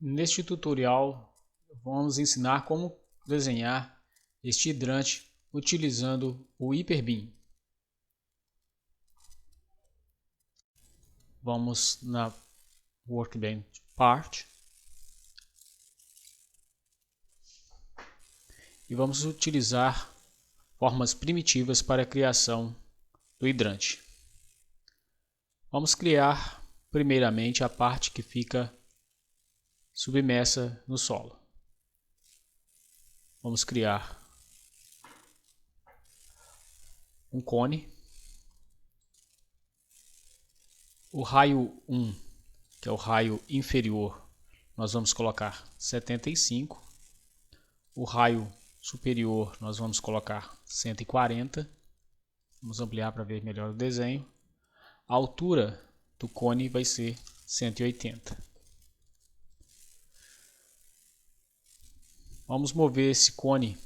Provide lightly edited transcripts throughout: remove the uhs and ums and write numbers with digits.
Neste tutorial vamos ensinar como desenhar este hidrante utilizando o Hyperbeam. Vamos na Workbench Part e vamos utilizar formas primitivas para a criação do hidrante. Vamos criar primeiramente a parte que fica submersa no solo. Vamos criar um cone. O raio 1, que é o raio inferior, nós vamos colocar 75. O raio superior nós vamos colocar 140. Vamos ampliar para ver melhor o desenho. A altura do cone vai ser 180. Vamos mover esse cone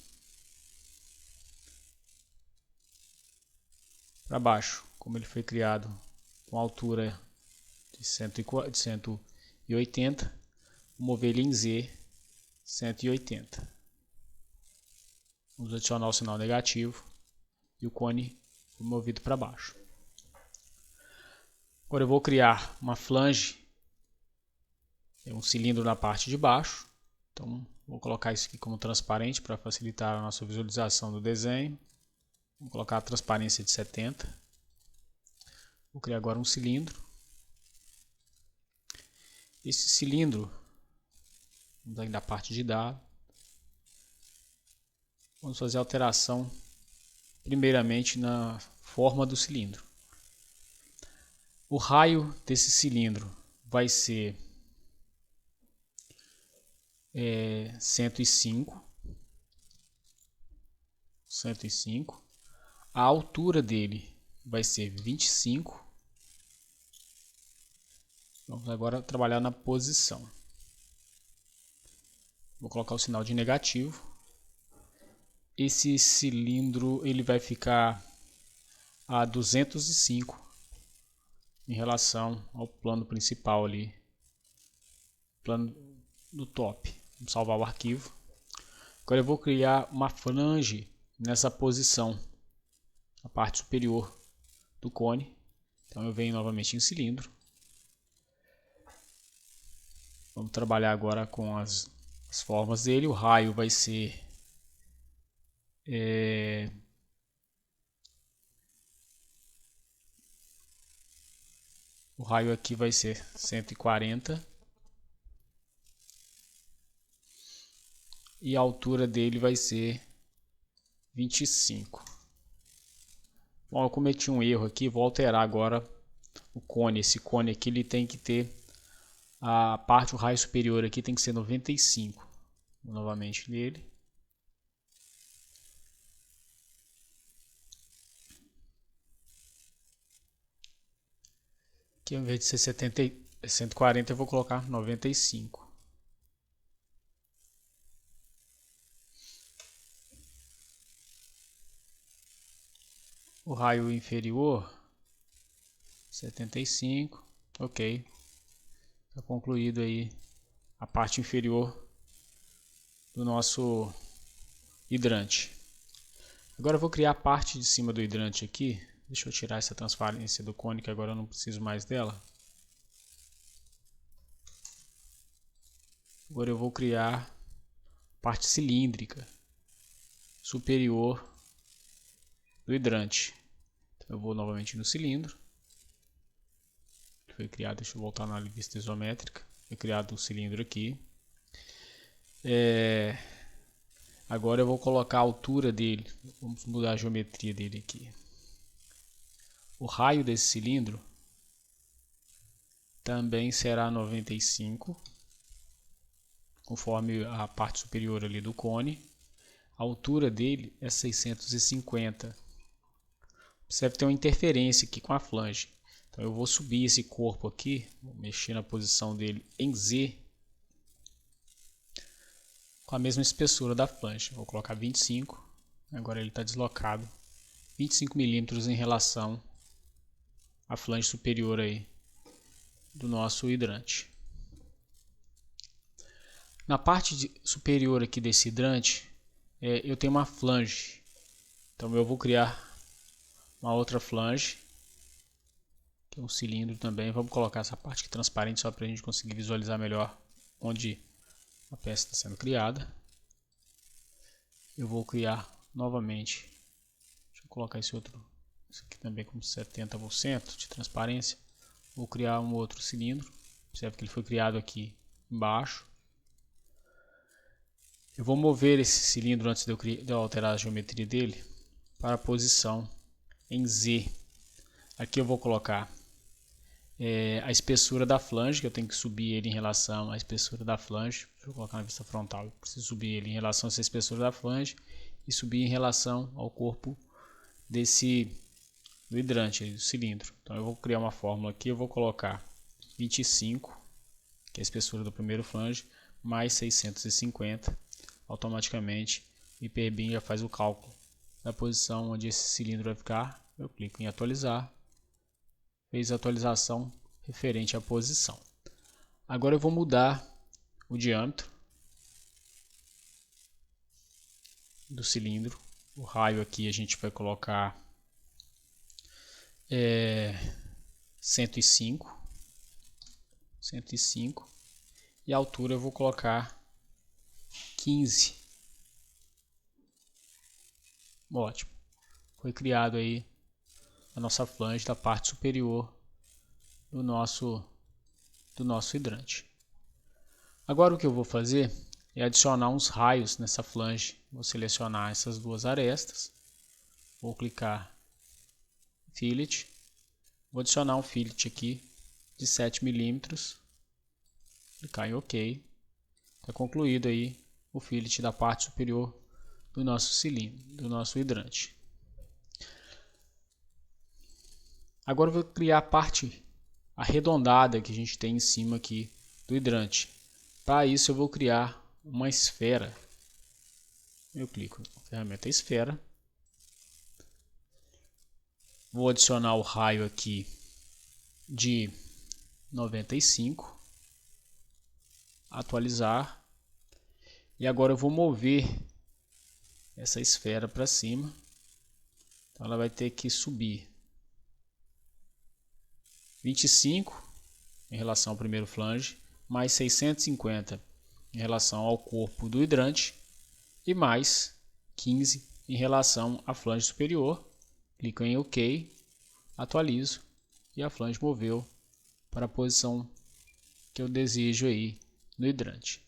para baixo, como ele foi criado com altura de 180. Vou mover ele em Z 180. Vamos adicionar o sinal negativo e o cone foi movido para baixo. Agora eu vou criar uma flange, um cilindro na parte de baixo. Então vou colocar isso aqui como transparente para facilitar a nossa visualização do desenho. Vou colocar a transparência de 70. Vou criar agora um cilindro. Esse cilindro, vamos da parte de dado. Vamos fazer a alteração primeiramente na forma do cilindro. O raio desse cilindro vai ser 105. A altura dele vai ser 25. Vamos agora trabalhar na posição. Vou colocar o sinal de negativo. Esse cilindro ele vai ficar a 205 em relação ao plano principal ali, plano do top. Vamos salvar o arquivo. Agora eu vou criar uma flange nessa posição, a parte superior do cone. Então eu venho novamente em cilindro. Vamos trabalhar agora com as formas dele. O raio vai ser o raio aqui vai ser 140 e a altura dele vai ser 25. Bom, eu cometi um erro aqui, vou alterar agora o cone. Esse cone aqui ele tem que ter a parte, o raio superior aqui tem que ser 95. Vou novamente nele. Aqui ao invés de ser 140 eu vou colocar 95. O raio inferior 75. Ok. Está concluído aí a parte inferior do nosso hidrante. Agora eu vou criar a parte de cima do hidrante aqui. Deixa eu tirar essa transparência do cone, que agora eu não preciso mais dela. Agora eu vou criar parte cilíndrica superior do hidrante. Então eu vou novamente no cilindro. Foi criado, deixa eu voltar na vista isométrica. Foi criado um cilindro aqui. Agora eu vou colocar a altura dele. Vamos mudar a geometria dele aqui. O raio desse cilindro também será 95, conforme a parte superior ali do cone. A altura dele é 650. Observe que tem uma interferência aqui com a flange. Então eu vou subir esse corpo aqui, vou mexer na posição dele em Z, com a mesma espessura da flange. Vou colocar 25, agora ele está deslocado 25 milímetros em relação à flange superior aí do nosso hidrante. Na parte superior aqui desse hidrante, eu tenho uma flange. Então eu vou criar uma outra flange, que é um cilindro também. Vamos colocar essa parte aqui transparente só para a gente conseguir visualizar melhor onde a peça está sendo criada. Eu vou criar novamente, deixa eu colocar esse aqui também com 70% de transparência. Vou criar um outro cilindro. Observe que ele foi criado aqui embaixo. Eu vou mover esse cilindro antes de eu alterar a geometria dele para a posição em Z. Aqui eu vou colocar a espessura da flange, que eu tenho que subir ele em relação à espessura da flange. Deixa eu colocar na vista frontal. Eu preciso subir ele em relação a essa espessura da flange e subir em relação ao corpo do hidrante, do cilindro. Então eu vou criar uma fórmula aqui, eu vou colocar 25, que é a espessura do primeiro flange, mais 650. Automaticamente o Hyperbin já faz o cálculo da posição onde esse cilindro vai ficar. Eu clico em atualizar, fez a atualização referente à posição. Agora eu vou mudar o diâmetro do cilindro. O raio aqui a gente vai colocar 105 e a altura eu vou colocar 15. Ótimo. Foi criado aí a nossa flange da parte superior do nosso hidrante. Agora o que eu vou fazer é adicionar uns raios nessa flange. Vou selecionar essas duas arestas. Vou clicar em Fillet. Vou adicionar um fillet aqui de 7 milímetros. Clicar em OK. Está concluído aí o fillet da parte superior do nosso cilindro, do nosso hidrante. Agora eu vou criar a parte arredondada que a gente tem em cima aqui do hidrante. Para isso eu vou criar uma esfera. Eu clico na ferramenta esfera. Vou adicionar o raio aqui de 95. Atualizar. E agora eu vou mover essa esfera para cima. Então ela vai ter que subir 25 em relação ao primeiro flange, mais 650 em relação ao corpo do hidrante e mais 15 em relação à flange superior. Clico em OK, atualizo e a flange moveu para a posição que eu desejo aí no hidrante.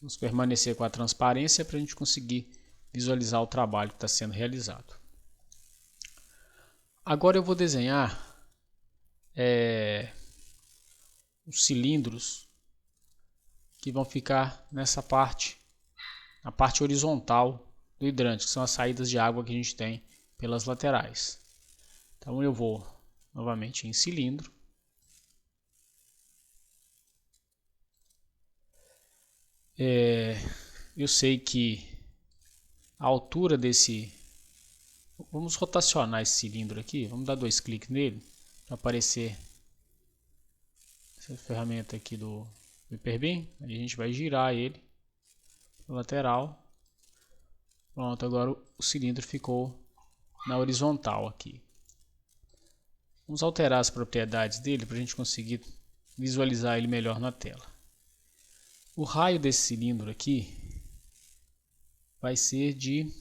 Vamos permanecer com a transparência para a gente conseguir visualizar o trabalho que está sendo realizado. Agora eu vou desenhar os cilindros que vão ficar nessa parte, na parte horizontal do hidrante, que são as saídas de água que a gente tem pelas laterais. Então eu vou novamente em cilindro. Eu sei que a altura desse... Vamos rotacionar esse cilindro aqui. Vamos dar 2 cliques nele para aparecer essa ferramenta aqui do Hyperbin. Aí a gente vai girar ele para lateral. Pronto, agora o cilindro ficou na horizontal aqui. Vamos alterar as propriedades dele para a gente conseguir visualizar ele melhor na tela. O raio desse cilindro aqui vai ser de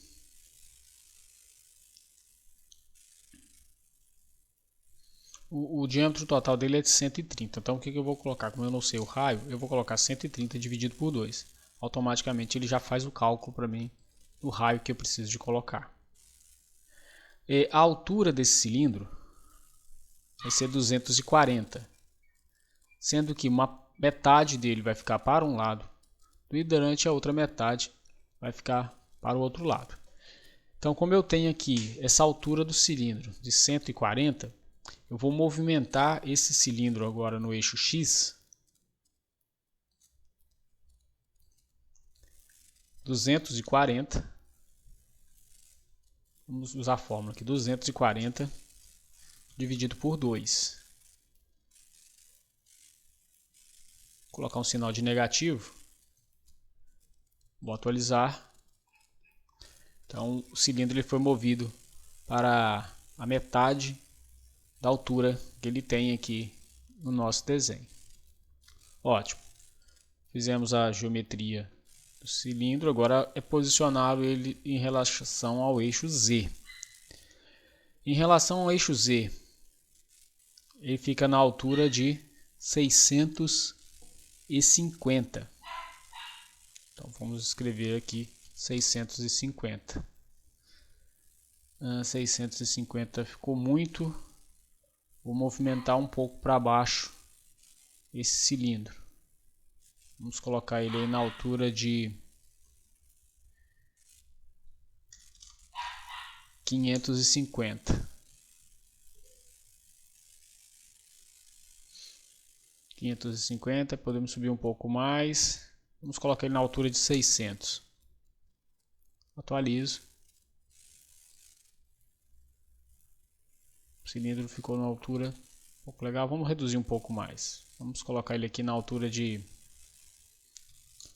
o diâmetro total dele é de 130. Então o que eu vou colocar? Como eu não sei o raio, eu vou colocar 130 dividido por 2. Automaticamente ele já faz o cálculo para mim do raio que eu preciso de colocar. A altura desse cilindro vai ser 240, sendo que uma metade dele vai ficar para um lado do hidrante e a outra metade vai ficar para o outro lado. Então, como eu tenho aqui essa altura do cilindro de 140, eu vou movimentar esse cilindro agora no eixo X 240. Vamos usar a fórmula aqui, 240 dividido por 2. colocar um sinal de negativo. Vou atualizar. Então o cilindro ele foi movido para a metade da altura que ele tem aqui no nosso desenho. Ótimo. Fizemos a geometria do cilindro, agora é posicioná-lo ele em relação ao eixo Z. Em relação ao eixo Z, ele fica na altura de 650. Então vamos escrever aqui 650. 650 ficou muito. Vou movimentar um pouco para baixo esse cilindro. Vamos colocar ele aí na altura de 550. 550, podemos subir um pouco mais. Vamos colocar ele na altura de 600. Atualizo. O cilindro ficou na altura um pouco legal. Vamos reduzir um pouco mais. Vamos colocar ele aqui na altura de...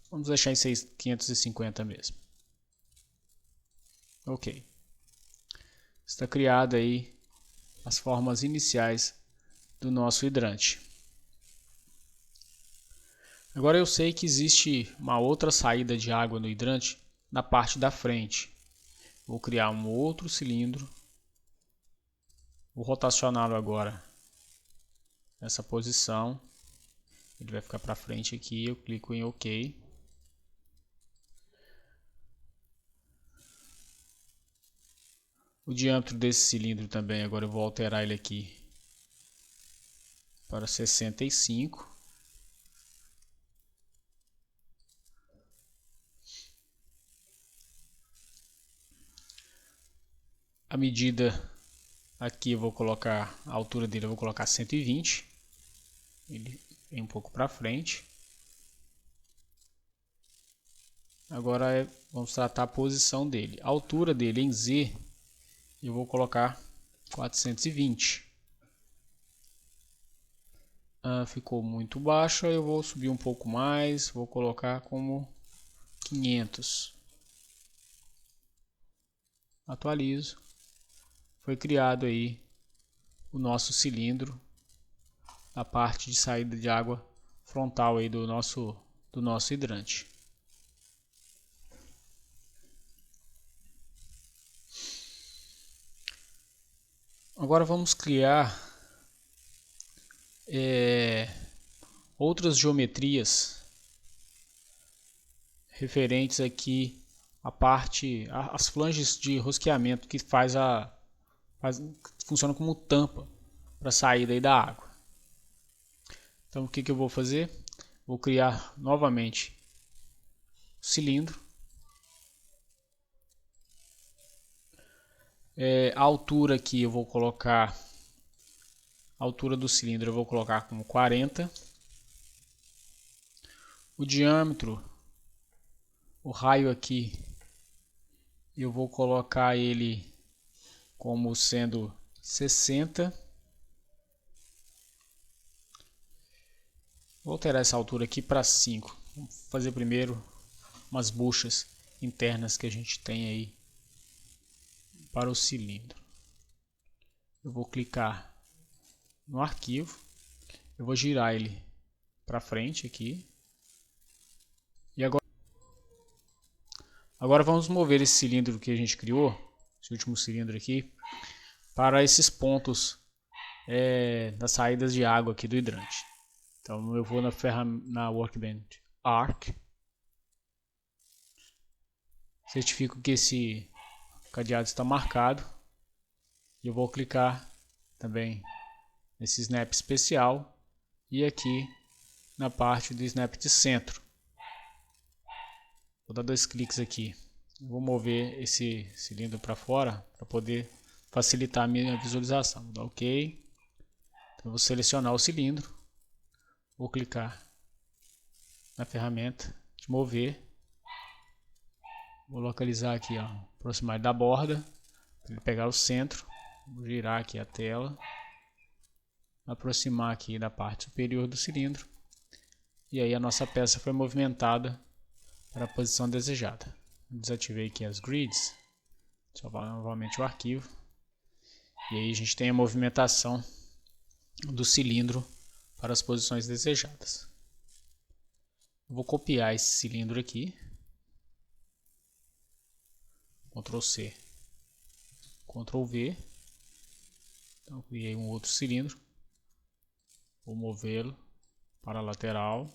Vamos deixar em 550 mesmo. Ok. Está criada aí as formas iniciais do nosso hidrante. Agora eu sei que existe uma outra saída de água no hidrante na parte da frente. Vou criar um outro cilindro. Vou rotacioná-lo agora nessa posição. Ele vai ficar para frente aqui. Eu clico em OK. O diâmetro desse cilindro também, agora eu vou alterar ele aqui para 65. A medida aqui eu vou colocar, a altura dele eu vou colocar 120. Ele vem um pouco para frente. Agora vamos tratar a posição dele. A altura dele em Z eu vou colocar 420. Ficou muito baixo, eu vou subir um pouco mais, vou colocar como 500. Atualizo. Foi criado aí o nosso cilindro, a parte de saída de água frontal aí do nosso hidrante. Agora vamos criar outras geometrias referentes aqui à parte, as flanges de rosqueamento que funciona como tampa para a saída aí da água. Então o que eu vou fazer? Vou criar novamente o cilindro. A altura aqui eu vou colocar, a altura do cilindro eu vou colocar como 40. O diâmetro, o raio aqui, eu vou colocar ele como sendo 60. Vou alterar essa altura aqui para 5. Vamos fazer primeiro umas buchas internas que a gente tem aí para o cilindro. Eu vou clicar no arquivo, eu vou girar ele para frente aqui. E agora vamos mover esse cilindro que a gente criou, esse último cilindro aqui, para esses pontos das saídas de água aqui do hidrante. Então eu vou na Workbench Arc, certifico que esse cadeado está marcado e eu vou clicar também nesse snap especial e aqui na parte do snap de centro. Vou dar 2 cliques aqui. Vou mover esse cilindro para fora para poder facilitar a minha visualização. Vou dar OK. Então vou selecionar o cilindro. Vou clicar na ferramenta de mover. Vou localizar aqui, aproximar da borda, para ele pegar o centro. Vou girar aqui a tela, aproximar aqui da parte superior do cilindro E aí a nossa peça foi movimentada para a posição desejada. Desativei aqui as grids, salvar novamente o arquivo. E aí a gente tem a movimentação do cilindro para as posições desejadas. Vou copiar esse cilindro aqui. Ctrl C, Ctrl V. Então criei um outro cilindro. Vou movê-lo para a lateral.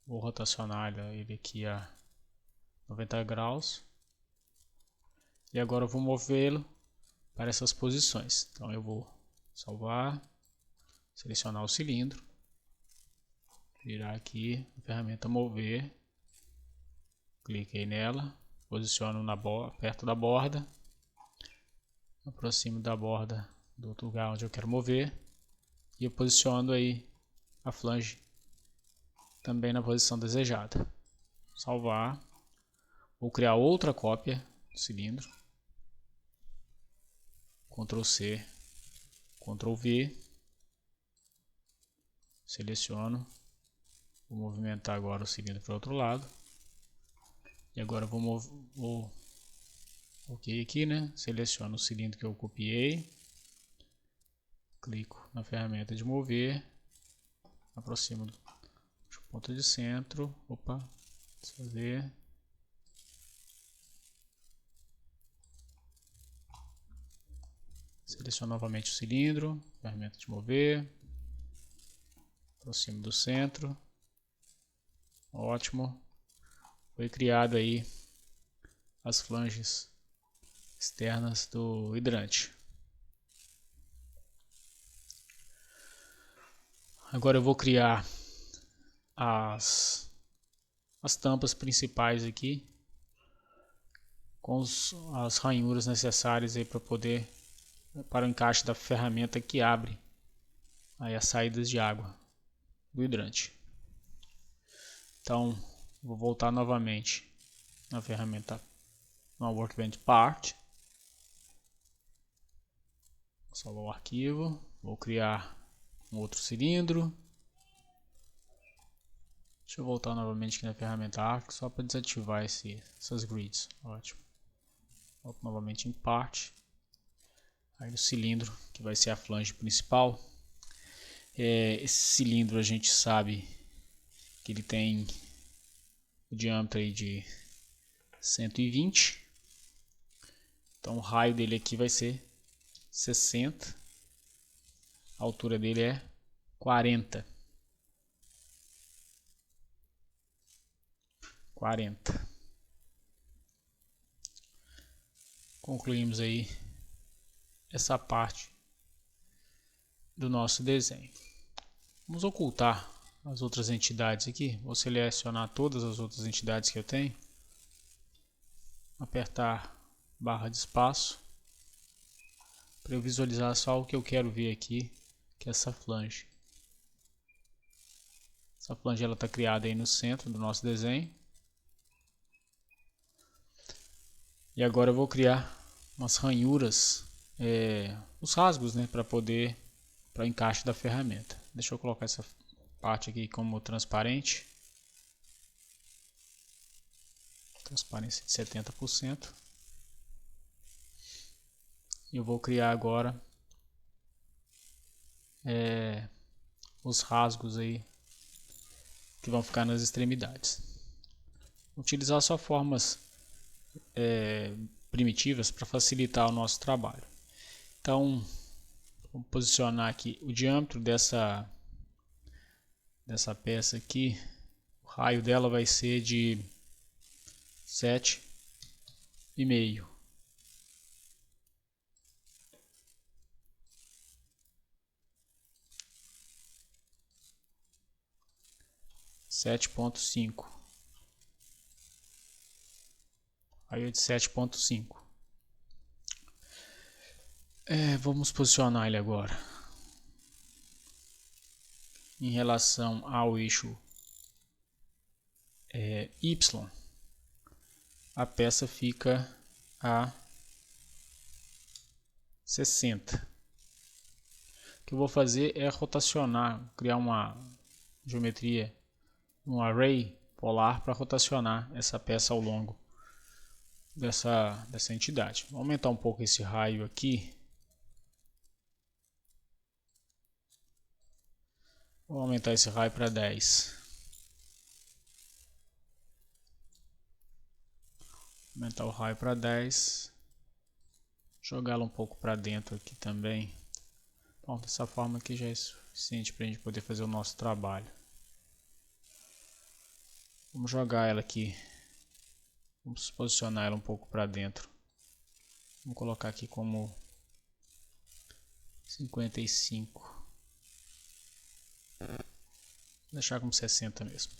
Vou rotacionar ele aqui a 90 graus. E agora eu vou movê-lo para essas posições. Então eu vou salvar, selecionar o cilindro, virar aqui a ferramenta mover, cliquei nela, posiciono perto da borda, aproximo da borda do outro lugar onde eu quero mover e eu posiciono aí a flange também na posição desejada. Salvar, vou criar outra cópia do cilindro, Ctrl C, Ctrl V, seleciono, vou movimentar agora o cilindro para o outro lado e agora vou ok aqui, né? Seleciono o cilindro que eu copiei, clico na ferramenta de mover, aproximo do ponto de centro, desfazer, seleciono novamente o cilindro, ferramenta de mover, aproximo do centro, ótimo, foi criado aí as flanges externas do hidrante. Agora eu vou criar as tampas principais aqui com as ranhuras necessárias aí para o encaixe da ferramenta que abre aí as saídas de água do hidrante. Então vou voltar novamente na ferramenta no Workbench Part, vou salvar o arquivo, vou criar um outro cilindro. Deixa eu voltar novamente aqui na ferramenta Arc só para desativar essas grids. Ótimo. Volto novamente em Part. Aí o cilindro, que vai ser a flange principal. Esse cilindro a gente sabe que ele tem o diâmetro aí de 120. Então o raio dele aqui vai ser 60. A altura dele é 40. Concluímos aí essa parte do nosso desenho. Vamos ocultar as outras entidades aqui. Vou selecionar todas as outras entidades que eu tenho. Apertar barra de espaço para eu visualizar só o que eu quero ver aqui, que é essa flange. Essa flange ela está criada aí no centro do nosso desenho. E agora eu vou criar umas ranhuras, os rasgos, né, para o encaixe da ferramenta. Deixa eu colocar essa parte aqui como transparente. Transparência de 70%. E eu vou criar agora os rasgos aí que vão ficar nas extremidades. Vou utilizar só formas primitivas para facilitar o nosso trabalho. Então, vamos posicionar aqui o diâmetro dessa peça aqui. O raio dela vai ser de 7,5. Raio de 7,5. Vamos posicionar ele agora em relação ao eixo Y. A peça fica a 60. O que eu vou fazer é rotacionar, criar uma geometria, um array polar para rotacionar essa peça ao longo dessa entidade. Vou aumentar um pouco esse raio aqui. Vou aumentar esse raio para 10. Aumentar o raio para 10. Jogá-lo um pouco para dentro aqui também. Bom, dessa forma aqui já é suficiente para a gente poder fazer o nosso trabalho. Vamos jogar ela aqui. Vamos posicionar ela um pouco para dentro. Vamos colocar aqui como 55. Vou deixar como 60 mesmo.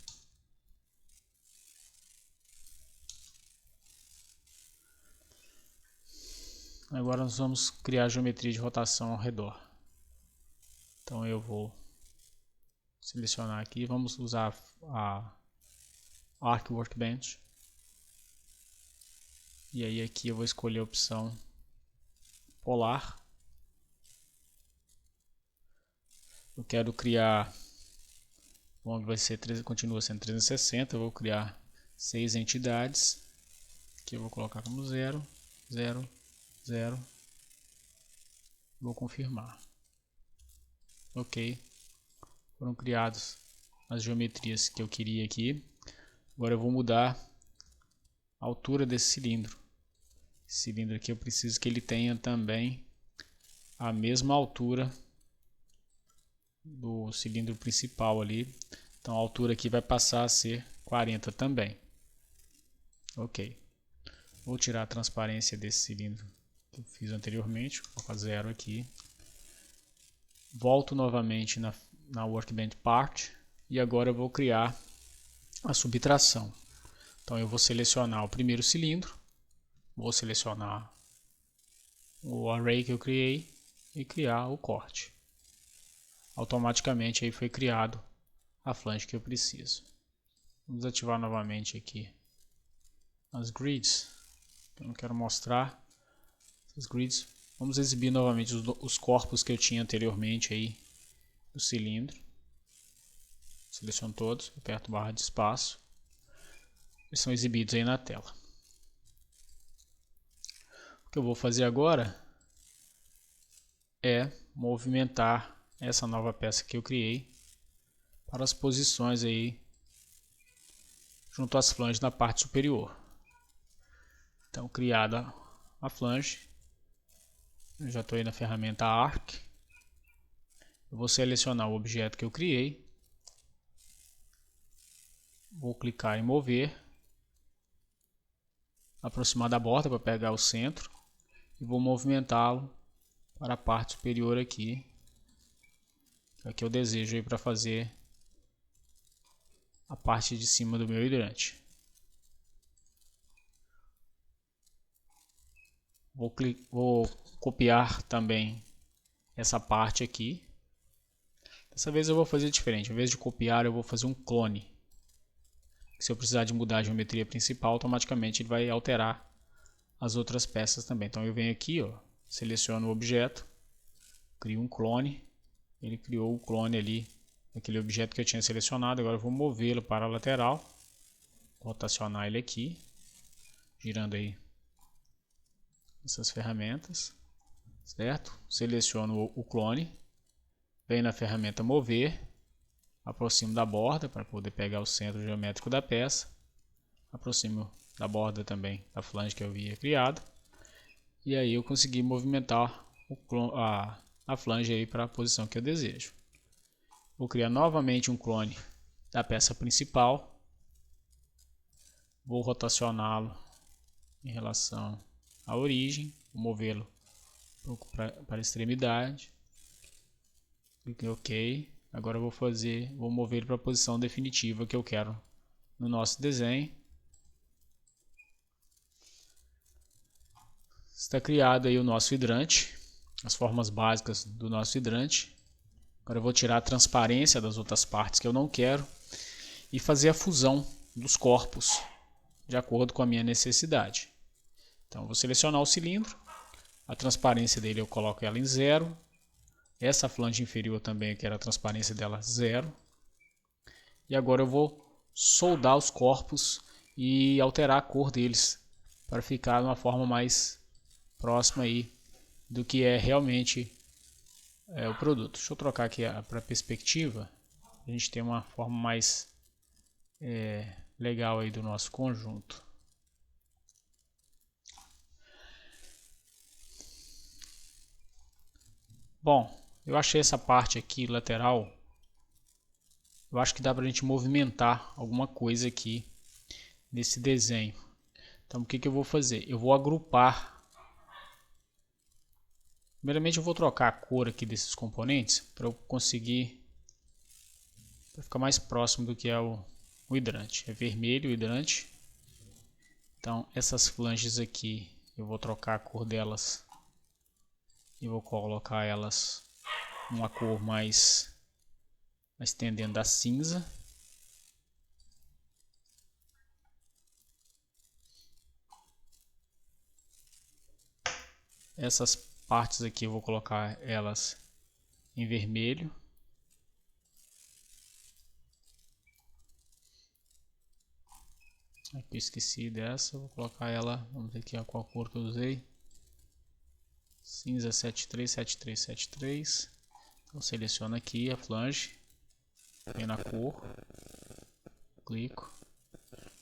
Agora nós vamos criar a geometria de rotação ao redor. Então eu vou selecionar aqui. Vamos usar a Arc Workbench. E aí aqui eu vou escolher a opção polar. Eu quero criar, bom, vai ser, continua sendo 360, eu vou criar 6 entidades. Aqui eu vou colocar como 0, 0, 0. Vou confirmar. Ok. Foram criadas as geometrias que eu queria aqui. Agora eu vou mudar a altura desse cilindro. Esse cilindro aqui eu preciso que ele tenha também a mesma altura do cilindro principal ali. Então a altura aqui vai passar a ser 40 também. Ok. Vou tirar a transparência desse cilindro que eu fiz anteriormente. Vou colocar 0 aqui. Volto novamente na Workbench Part. E agora eu vou criar a subtração. Então eu vou selecionar o primeiro cilindro. Vou selecionar o array que eu criei e criar o corte. Automaticamente aí foi criado a flange que eu preciso. Vamos ativar novamente aqui as grids. Eu não quero mostrar as grids. Vamos exibir novamente os corpos que eu tinha anteriormente aí do cilindro. Seleciono todos, aperto barra de espaço. Eles são exibidos aí na tela. O que eu vou fazer agora é movimentar essa nova peça que eu criei para as posições aí junto às flanges na parte superior. Então, criada a flange, eu já estou aí na ferramenta Arc. Eu vou selecionar o objeto que eu criei, vou clicar em mover, aproximar da borda para pegar o centro e vou movimentá-lo para a parte superior aqui, que eu desejo aí para fazer a parte de cima do meu hidrante. Vou copiar também essa parte aqui. Dessa vez eu vou fazer diferente. Em vez de copiar, eu vou fazer um clone. Se eu precisar de mudar a geometria principal, automaticamente ele vai alterar as outras peças também. Então eu venho aqui, ó, seleciono o objeto, crio um clone. Ele criou o clone ali daquele objeto que eu tinha selecionado. Agora eu vou movê-lo para a lateral, rotacionar ele aqui, girando aí essas ferramentas, certo? Seleciono o clone, venho na ferramenta mover, aproximo da borda para poder pegar o centro geométrico da peça, aproximo da borda também da flange que eu havia criado, e aí eu consegui movimentar a flange aí para a posição que eu desejo. Vou criar novamente um clone da peça principal, vou rotacioná-lo em relação à origem, vou movê-lo um pouco para a extremidade, clique em OK. Agora eu vou mover ele para a posição definitiva que eu quero no nosso desenho. Está criado aí o nosso hidrante, as formas básicas do nosso hidrante. Agora eu vou tirar a transparência das outras partes que eu não quero e fazer a fusão dos corpos de acordo com a minha necessidade. Então eu vou selecionar o cilindro, a transparência dele eu coloco ela em 0. Essa flange inferior também eu quero a transparência dela 0. E agora eu vou soldar os corpos e alterar a cor deles para ficar de uma forma mais próxima aí do que é realmente o produto. Deixa eu trocar aqui para perspectiva, a gente tem uma forma mais legal aí do nosso conjunto. Bom, eu achei essa parte aqui lateral, eu acho que dá para a gente movimentar alguma coisa aqui nesse desenho. Então o que eu vou fazer? Eu vou agrupar. Primeiramente eu vou trocar a cor aqui desses componentes para eu conseguir, para ficar mais próximo do que é o hidrante. É vermelho o hidrante. Então essas flanges aqui eu vou trocar a cor delas e vou colocar elas numa cor mais tendendo a cinza. Essas partes aqui eu vou colocar elas em vermelho. Aqui eu esqueci dessa, vou colocar ela, vamos ver aqui qual cor que eu usei. Cinza 737373. Então seleciono aqui a flange, venho na cor, clico.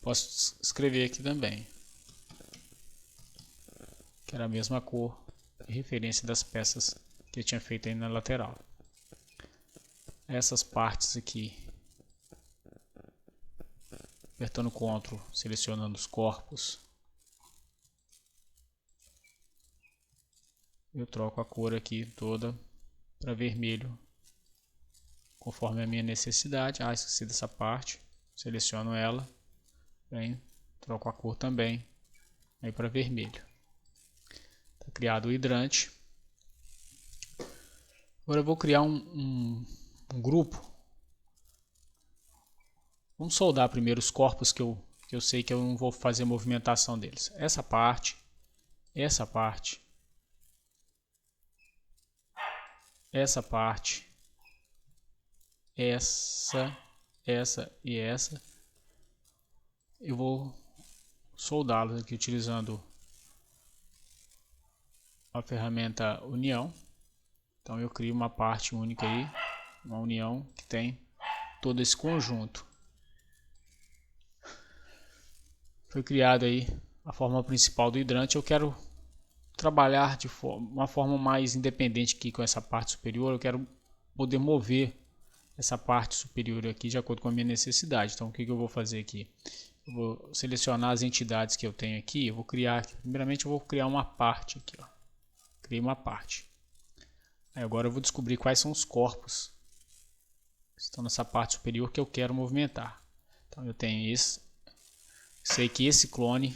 Posso escrever aqui também, que era a mesma cor e referência das peças que eu tinha feito aí na lateral. Essas partes aqui, apertando CTRL, selecionando os corpos, eu troco a cor aqui toda para vermelho, conforme a minha necessidade. Esqueci dessa parte, seleciono ela, troco a cor também aí para vermelho. Está criado o hidrante. Agora eu vou criar um grupo. Vamos soldar primeiro os corpos que eu sei que eu não vou fazer movimentação deles. Essa parte, essa parte, essa parte, essa e essa. Eu vou soldá-los aqui utilizando a ferramenta união. Então eu crio uma parte única aí, uma união que tem todo esse conjunto. Foi criado aí a forma principal do hidrante. Eu quero trabalhar de uma forma mais independente aqui com essa parte superior. Eu quero poder mover essa parte superior aqui de acordo com a minha necessidade. Então o que eu vou fazer aqui? Eu vou selecionar as entidades que eu tenho aqui. Eu vou criar, primeiramente eu vou criar uma parte aqui, ó. Criei uma parte. Aí agora eu vou descobrir quais são os corpos que estão nessa parte superior que eu quero movimentar. Então eu tenho esse, sei que esse clone,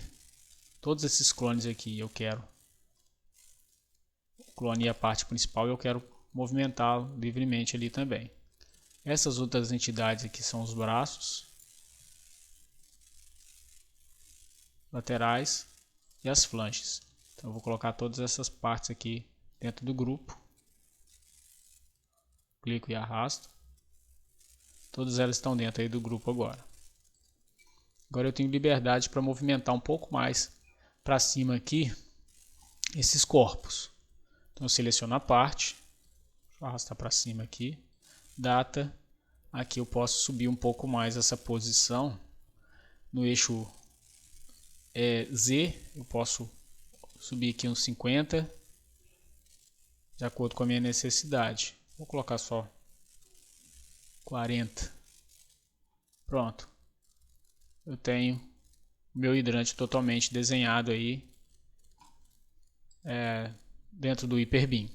todos esses clones aqui eu quero, o clone e a parte principal eu quero movimentá-lo livremente ali também. Essas outras entidades aqui são os braços, laterais e as flanges. Então eu vou colocar todas essas partes aqui dentro do grupo. Clico e arrasto. Todas elas estão dentro aí do grupo agora. Agora eu tenho liberdade para movimentar um pouco mais para cima aqui esses corpos. Então eu seleciono a parte, vou arrastar para cima aqui, data, aqui eu posso subir um pouco mais essa posição no eixo Z, eu posso subir aqui uns 50, de acordo com a minha necessidade. Vou colocar só 40. Pronto. Eu tenho o meu hidrante totalmente desenhado aí dentro do Hyper Beam.